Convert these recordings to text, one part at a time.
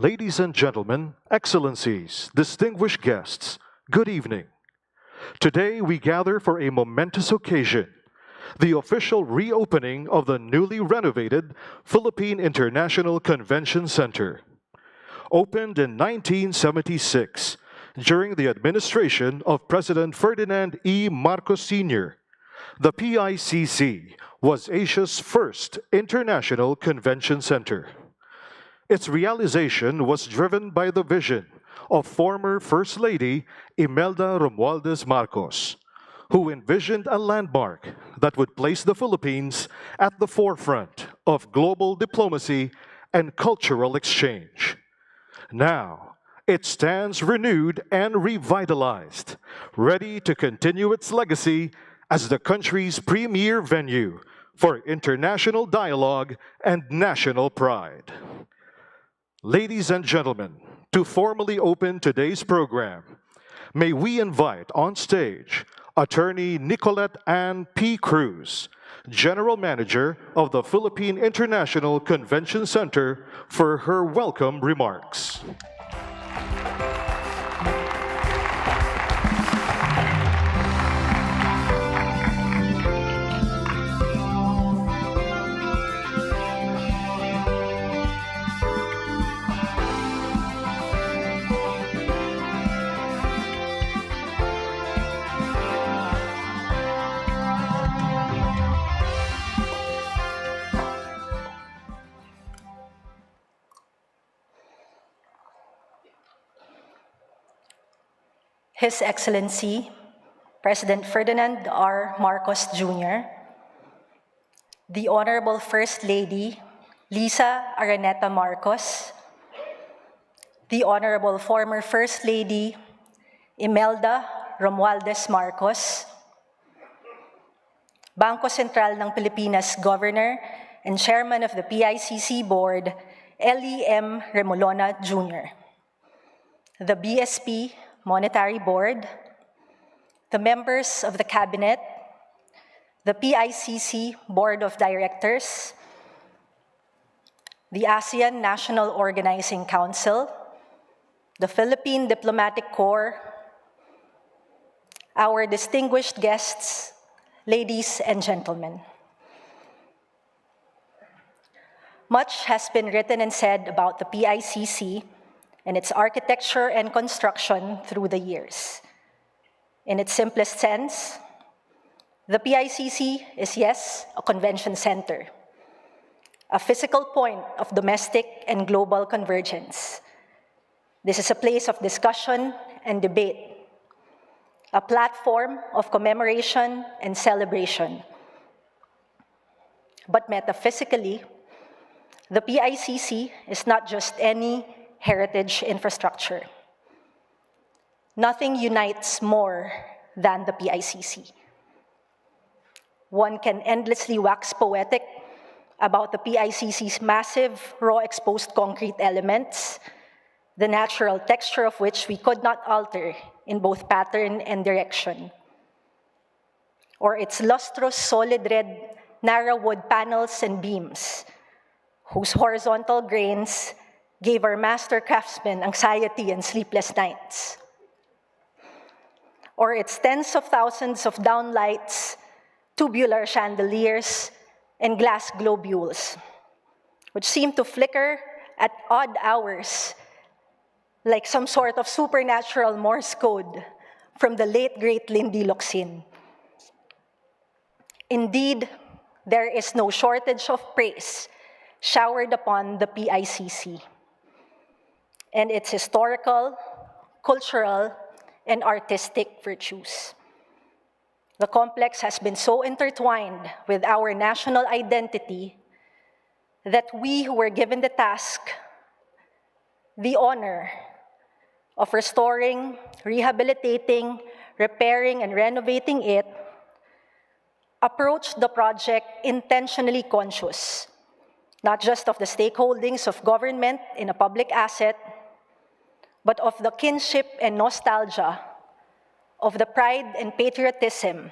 Ladies and gentlemen, excellencies, distinguished guests, good evening. Today we gather for a momentous occasion, the official reopening of the newly renovated Philippine International Convention Center. Opened in 1976 during the administration of President Ferdinand E. Marcos Sr., the PICC was Asia's first international convention center. Its realization was driven by the vision of former First Lady Imelda Romualdez Marcos, who envisioned a landmark that would place the Philippines at the forefront of global diplomacy and cultural exchange. Now, it stands renewed and revitalized, ready to continue its legacy as the country's premier venue for international dialogue and national pride. Ladies and gentlemen, to formally open today's program, may we invite on stage Attorney Nicolette Ann P. Cruz, General Manager of the Philippine International Convention Center, for her welcome remarks. His Excellency, President Ferdinand R. Marcos Jr., the Honorable First Lady Lisa Araneta Marcos, the Honorable former First Lady Imelda Romualdez Marcos, Bangko Sentral ng Pilipinas Governor and Chairman of the PICC Board, L.E.M. Remolona Jr., the BSP Monetary Board, the members of the Cabinet, the PICC Board of Directors, the ASEAN National Organizing Council, the Philippine Diplomatic Corps, our distinguished guests, ladies and gentlemen. Much has been written and said about the PICC and its architecture and construction through the years. In its simplest sense, the PICC is, yes, a convention center, a physical point of domestic and global convergence. This is a place of discussion and debate, a platform of commemoration and celebration. But metaphysically, the PICC is not just any heritage infrastructure. Nothing unites more than the PICC. One can endlessly wax poetic about the PICC's massive, raw exposed concrete elements, the natural texture of which we could not alter in both pattern and direction, or its lustrous, solid red, narrow wood panels and beams, whose horizontal grains gave our master craftsmen anxiety and sleepless nights, or its tens of thousands of downlights, tubular chandeliers, and glass globules, which seem to flicker at odd hours like some sort of supernatural Morse code from the late great Lindy Locsin. Indeed, there is no shortage of praise showered upon the PICC and its historical, cultural, and artistic virtues. The complex has been so intertwined with our national identity that we who were given the task, the honor of restoring, rehabilitating, repairing, and renovating it, approached the project intentionally conscious, not just of the stakeholdings of government in a public asset, but of the kinship and nostalgia, of the pride and patriotism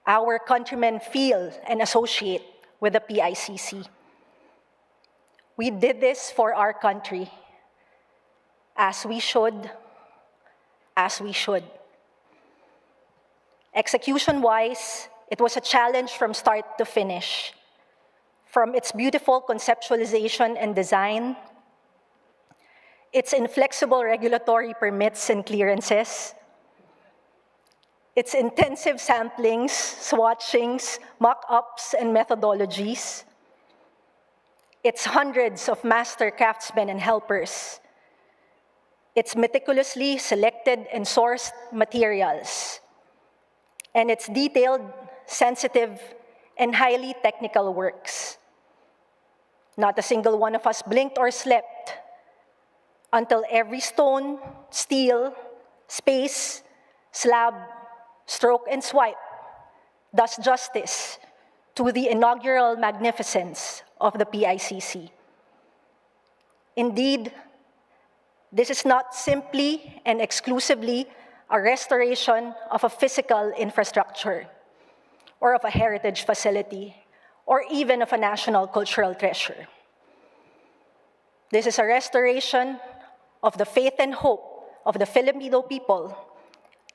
our countrymen feel and associate with the PICC. We did this for our country, as we should, as we should. Execution-wise, it was a challenge from start to finish. From its beautiful conceptualization and design, its inflexible regulatory permits and clearances, its intensive samplings, swatchings, mock-ups, and methodologies, its hundreds of master craftsmen and helpers, its meticulously selected and sourced materials, and its detailed, sensitive, and highly technical works. Not a single one of us blinked or slept until every stone, steel, space, slab, stroke, and swipe does justice to the inaugural magnificence of the PICC. Indeed, this is not simply and exclusively a restoration of a physical infrastructure or of a heritage facility or even of a national cultural treasure. This is a restoration of the faith and hope of the Filipino people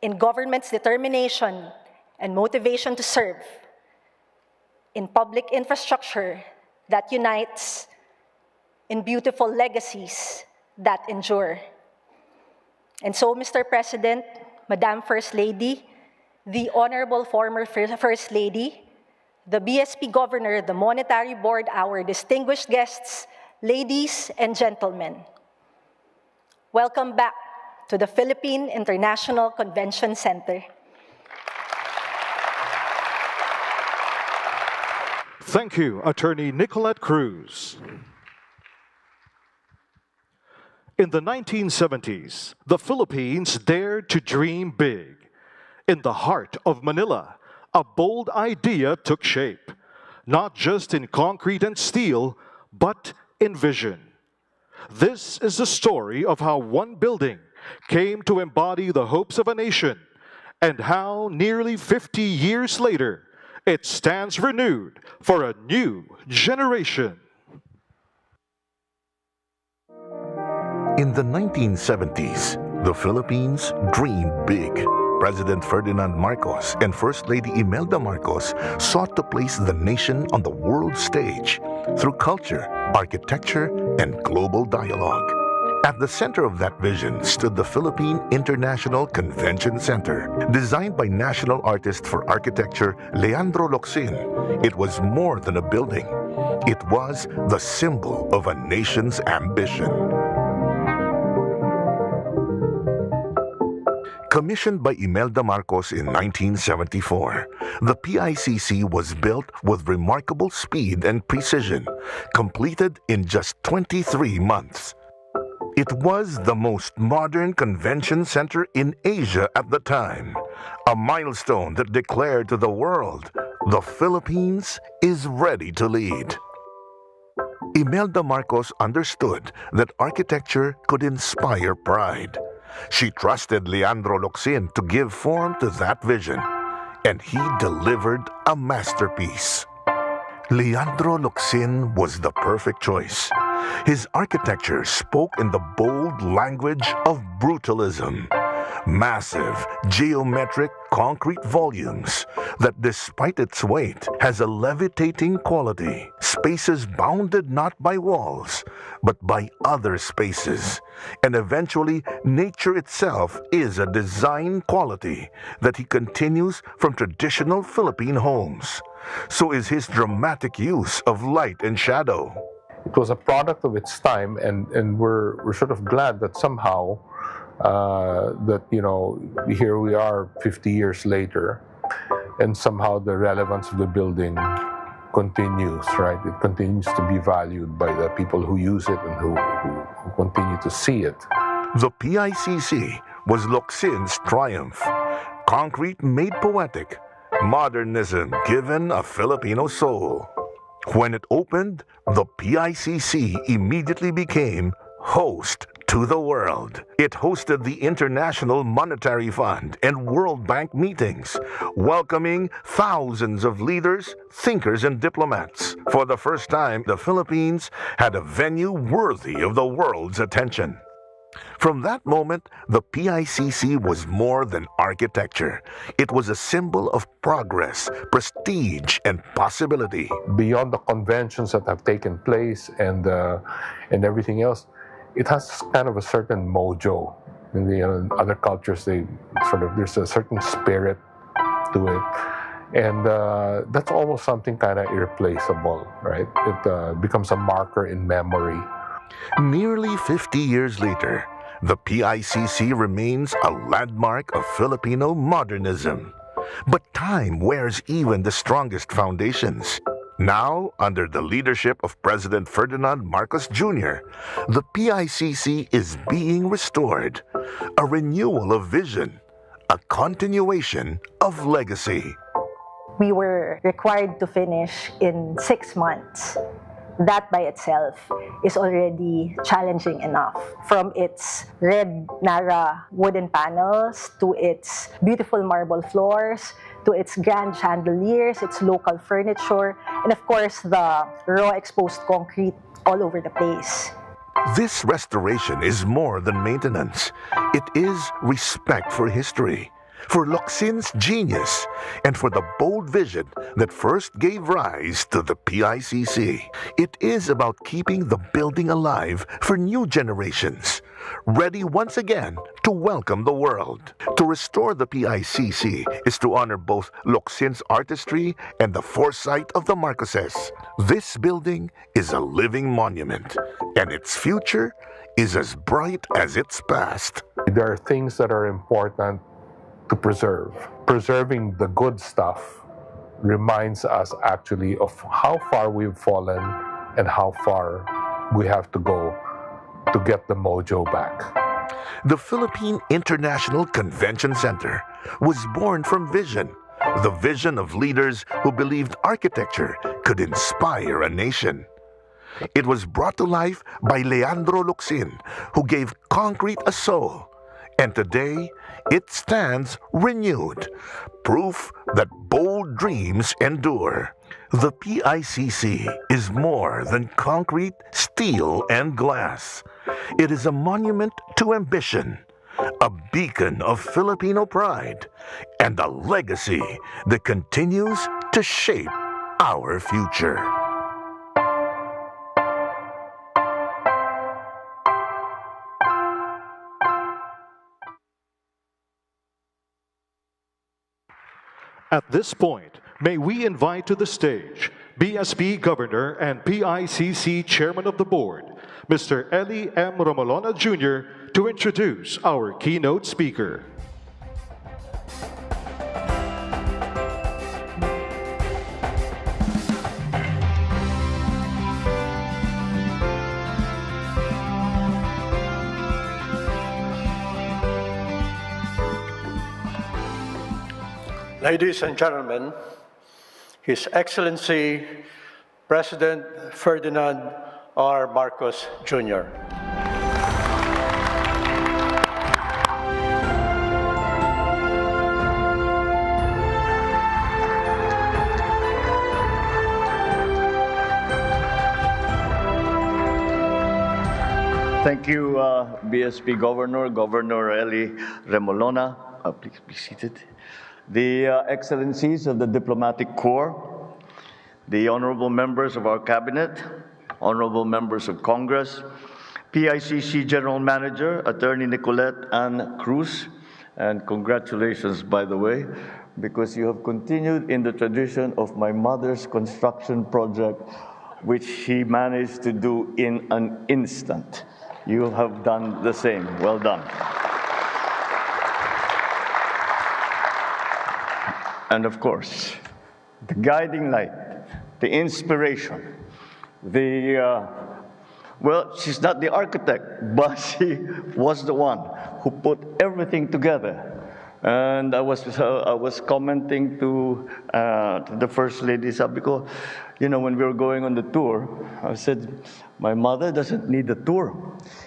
in government's determination and motivation to serve, in public infrastructure that unites, in beautiful legacies that endure. And so, Mr. President, Madam First Lady, the Honorable former First Lady, the BSP Governor, the Monetary Board, our distinguished guests, ladies and gentlemen, welcome back to the Philippine International Convention Center. Thank you, Attorney Nicolette Cruz. In the 1970s, the Philippines dared to dream big. In the heart of Manila, a bold idea took shape, not just in concrete and steel, but in vision. This is the story of how one building came to embody the hopes of a nation, and how nearly 50 years later, it stands renewed for a new generation. In the 1970s, the Philippines dreamed big. President Ferdinand Marcos and First Lady Imelda Marcos sought to place the nation on the world stage through culture, architecture, and global dialogue. At the center of that vision stood the Philippine International Convention Center. Designed by National Artist for Architecture Leandro Locsin, it was more than a building. It was the symbol of a nation's ambition. Commissioned by Imelda Marcos in 1974, the PICC was built with remarkable speed and precision, completed in just 23 months. It was the most modern convention center in Asia at the time, a milestone that declared to the world, the Philippines is ready to lead. Imelda Marcos understood that architecture could inspire pride. She trusted Leandro Locsin to give form to that vision, and he delivered a masterpiece. Leandro Locsin was the perfect choice. His architecture spoke in the bold language of brutalism. Massive, geometric concrete volumes that, despite its weight, has a levitating quality. Spaces bounded not by walls, but by other spaces. And eventually, nature itself is a design quality that he continues from traditional Philippine homes. So is his dramatic use of light and shadow. It was a product of its time, and we're sort of glad that somehow that, you know, here we are 50 years later, and somehow the relevance of the building continues, right? It continues to be valued by the people who use it and who continue to see it. The PICC was Locsin's triumph. Concrete made poetic, modernism given a Filipino soul. When it opened, the PICC immediately became host to the world. It hosted the International Monetary Fund and World Bank meetings, welcoming thousands of leaders, thinkers, and diplomats. For the first time, the Philippines had a venue worthy of the world's attention. From that moment, the PICC was more than architecture. It was a symbol of progress, prestige, and possibility. Beyond the conventions that have taken place and everything else, it has kind of a certain mojo. In other cultures, there's a certain spirit to it, and that's almost something kind of irreplaceable, right? It becomes a marker in memory. Nearly 50 years later, the PICC remains a landmark of Filipino modernism. But time wears even the strongest foundations. Now, under the leadership of President Ferdinand Marcos Jr., the PICC is being restored. A renewal of vision, a continuation of legacy. We were required to finish in 6 months. That by itself is already challenging enough. From its red Nara wooden panels, to its beautiful marble floors, to its grand chandeliers, its local furniture, and of course the raw exposed concrete all over the place. This restoration is more than maintenance. It is respect for history, for Locsin's genius, and for the bold vision that first gave rise to the PICC. It is about keeping the building alive for new generations, ready once again to welcome the world. To restore the PICC is to honor both Locsin's artistry and the foresight of the Marcoses. This building is a living monument, and its future is as bright as its past. There are things that are important to preserve. Preserving the good stuff reminds us actually of how far we've fallen and how far we have to go to get the mojo back. The Philippine International Convention Center was born from vision, the vision of leaders who believed architecture could inspire a nation. It was brought to life by Leandro Locsin, who gave concrete a soul. And today, it stands renewed, proof that bold dreams endure. The PICC is more than concrete, steel, and glass. It is a monument to ambition, a beacon of Filipino pride, and a legacy that continues to shape our future. At this point, may we invite to the stage BSP Governor and PICC Chairman of the Board, Mr. Eli M. Romolona Jr., to introduce our keynote speaker. Ladies and gentlemen, His Excellency President Ferdinand R. Marcos Jr. Thank you, BSP Governor, Governor Eli Remolona. Please be seated. The Excellencies of the Diplomatic Corps, the honorable members of our Cabinet, honorable members of Congress, PICC General Manager, Attorney Nicolette Ann Cruz, and congratulations, by the way, because you have continued in the tradition of my mother's construction project, which she managed to do in an instant. You have done the same. Well done. And of course, the guiding light, the inspiration, well, she's not the architect, but she was the one who put everything together. And I was commenting to the First Lady, sabi ko, you know, when we were going on the tour, I said, my mother doesn't need a tour.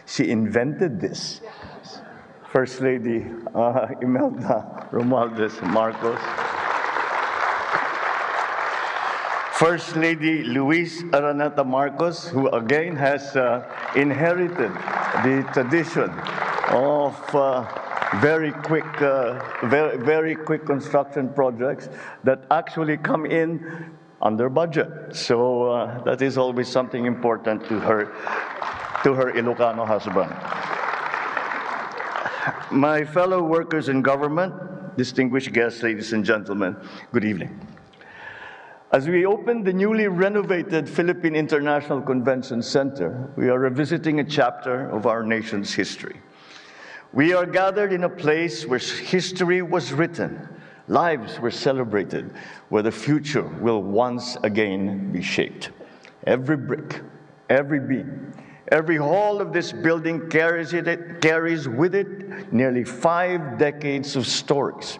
She invented this. First Lady Imelda Romualdez Marcos. First Lady Luis Araneta Marcos, who again has inherited the tradition of very quick construction projects that actually come in under budget. So that is always something important to her Ilocano husband. My fellow workers in government, distinguished guests, ladies and gentlemen, good evening. As we open the newly renovated Philippine International Convention Center, we are revisiting a chapter of our nation's history. We are gathered in a place where history was written, lives were celebrated, where the future will once again be shaped. Every brick, every beam, every hall of this building carries with it nearly 5 decades of stories.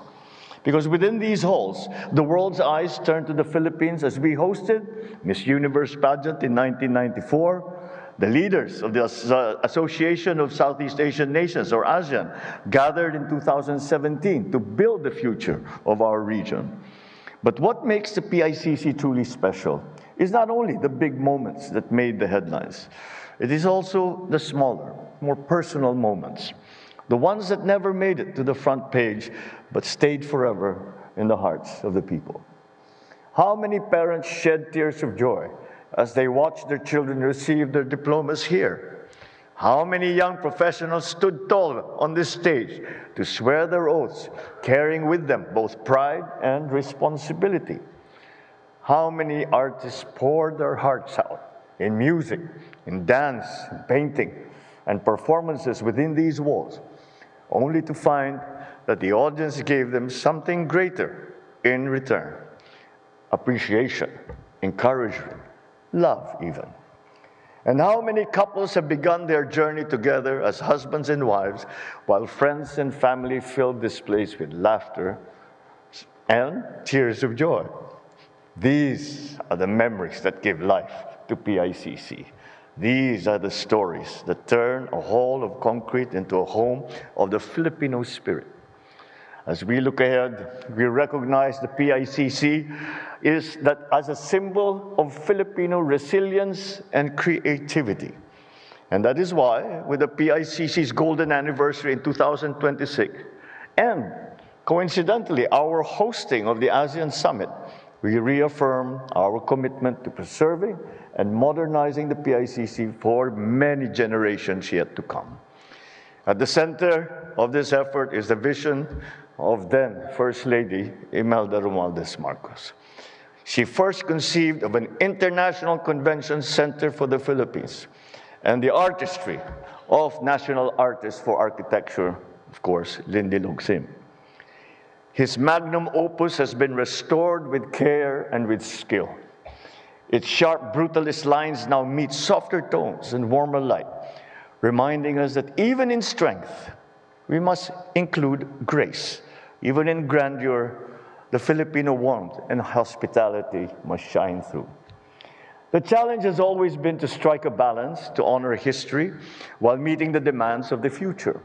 Because within these halls, the world's eyes turned to the Philippines as we hosted Miss Universe pageant in 1994, the leaders of the Association of Southeast Asian Nations, or ASEAN, gathered in 2017 to build the future of our region. But what makes the PICC truly special is not only the big moments that made the headlines, it is also the smaller, more personal moments, the ones that never made it to the front page, but stayed forever in the hearts of the people. How many parents shed tears of joy as they watched their children receive their diplomas here? How many young professionals stood tall on this stage to swear their oaths, carrying with them both pride and responsibility? How many artists poured their hearts out in music, in dance, in painting, and performances within these walls, only to find that the audience gave them something greater in return: appreciation, encouragement, love even. And how many couples have begun their journey together as husbands and wives, while friends and family filled this place with laughter and tears of joy? These are the memories that give life to PICC. These are the stories that turn a hall of concrete into a home of the Filipino spirit. As we look ahead, we recognize the PICC is that as a symbol of Filipino resilience and creativity. And that is why, with the PICC's golden anniversary in 2026, and coincidentally, our hosting of the ASEAN Summit, we reaffirm our commitment to preserving and modernizing the PICC for many generations yet to come. At the center of this effort is the vision of then First Lady Imelda Romualdez Marcos. She first conceived of an international convention center for the Philippines and the artistry of National Artist for Architecture, of course, Locsin. His magnum opus has been restored with care and with skill. Its sharp, brutalist lines now meet softer tones and warmer light, reminding us that even in strength, we must include grace. Even in grandeur, the Filipino warmth and hospitality must shine through. The challenge has always been to strike a balance to honor history while meeting the demands of the future.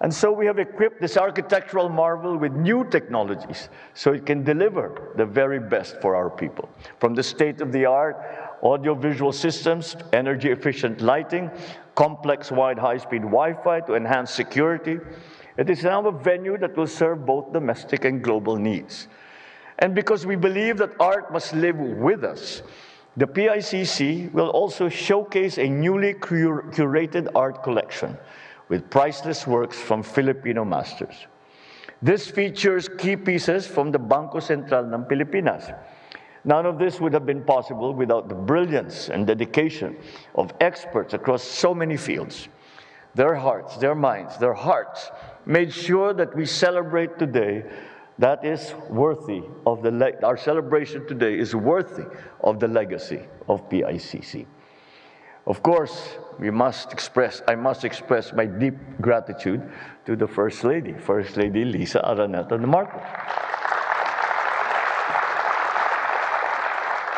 And so we have equipped this architectural marvel with new technologies so it can deliver the very best for our people. From the state-of-the-art audiovisual systems, energy-efficient lighting, complex wide high-speed Wi-Fi to enhance security, it is now a venue that will serve both domestic and global needs. And because we believe that art must live with us, the PICC will also showcase a newly curated art collection with priceless works from Filipino masters. This features key pieces from the Bangko Sentral ng Pilipinas. None of this would have been possible without the brilliance and dedication of experts across so many fields. Their hearts, their minds, their hearts made sure that we celebrate today that is worthy of our celebration today is worthy of the legacy of PICC. Of course, I must express my deep gratitude to the First Lady Lisa Araneta Marcos.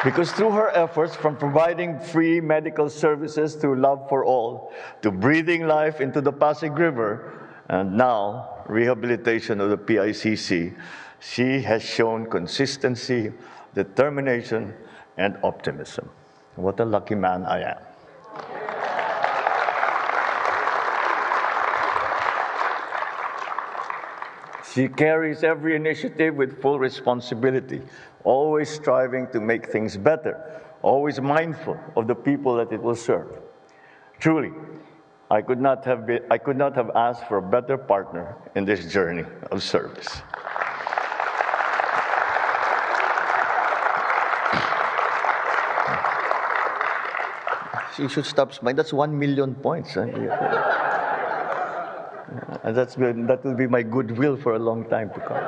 Because through her efforts, from providing free medical services through Love for All, to breathing life into the Pasay River, and now rehabilitation of the PICC, she has shown consistency, determination, and optimism. What a lucky man I am. She carries every initiative with full responsibility, always striving to make things better, always mindful of the people that it will serve. Truly, I could not have asked for a better partner in this journey of service. She should stop smiling. That's 1 million points. And that will be my goodwill for a long time to come.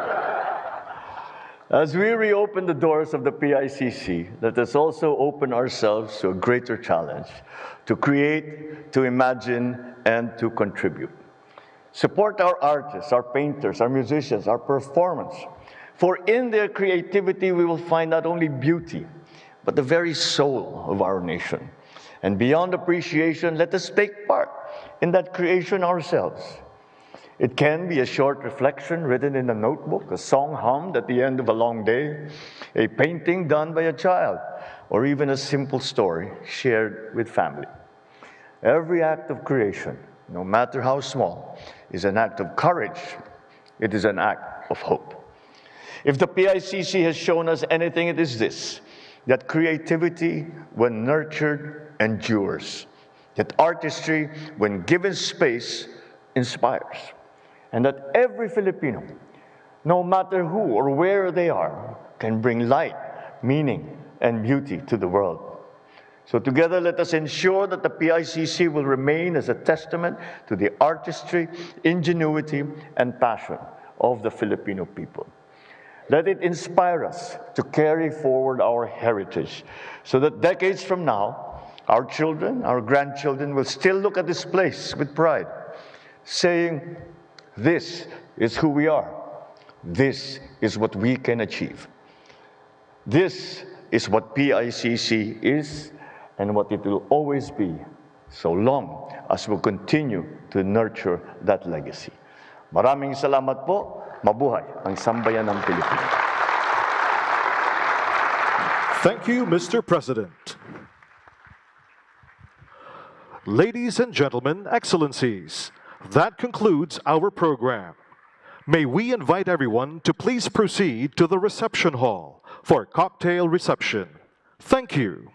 As we reopen the doors of the PICC, let us also open ourselves to a greater challenge, to create, to imagine, and to contribute. Support our artists, our painters, our musicians, our performers, for in their creativity we will find not only beauty, but the very soul of our nation. And beyond appreciation, let us take part in that creation ourselves. It can be a short reflection written in a notebook, a song hummed at the end of a long day, a painting done by a child, or even a simple story shared with family. Every act of creation, no matter how small, is an act of courage. It is an act of hope. If the PICC has shown us anything, it is this, that creativity, when nurtured, endures. That artistry, when given space, inspires. And that every Filipino, no matter who or where they are, can bring light, meaning, and beauty to the world. So together, let us ensure that the PICC will remain as a testament to the artistry, ingenuity, and passion of the Filipino people. Let it inspire us to carry forward our heritage so that decades from now, our children, our grandchildren will still look at this place with pride, saying, this is who we are. This is what we can achieve. This is what PICC is and what it will always be, so long as we continue to nurture that legacy. Maraming salamat po. Mabuhay ang sambayan ng Pilipinas. Thank you, Mr. President. Ladies and gentlemen, excellencies, that concludes our program. May we invite everyone to please proceed to the reception hall for cocktail reception. Thank you.